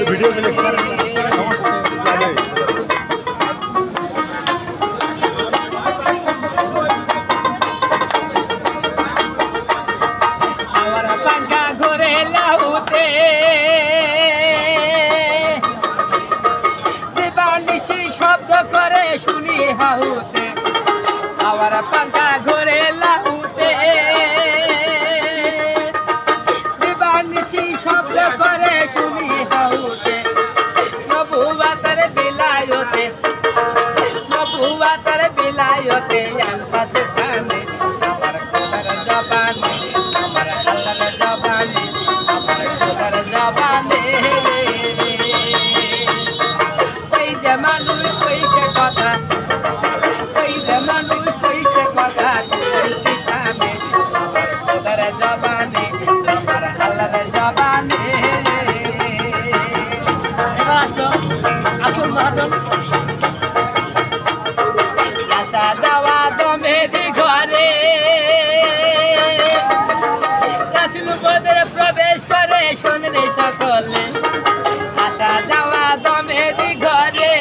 video দিলে শব্দ করে শুনি হাউতে আবার পাঙ্খা ঘরে লাউতে দিবানিশি শব্দ করে শুনি হাউতে নবুয়াতের বিলায়তে আনপাতে কানে আমার খোদার জবানে আমার আল্লাহর জবানে আমার খোদার জবানে এই যে মানুষ কইছে কথা এই যে মানুষ কইছে কথা কইতে সামনে আমার খোদার জবানে আমার আল্লাহর জবানে এবার আসলো আসল মহাজন আশা যাওয়া দমেরি ঘরে রাসূল বদরে প্রবেশ করে শুনলে সকলে আশা যাওয়া দমেরি ঘরে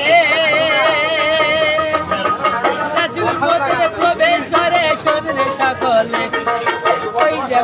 রাসূল বদরে প্রবেশ করে শুনলে সকলে ওই যে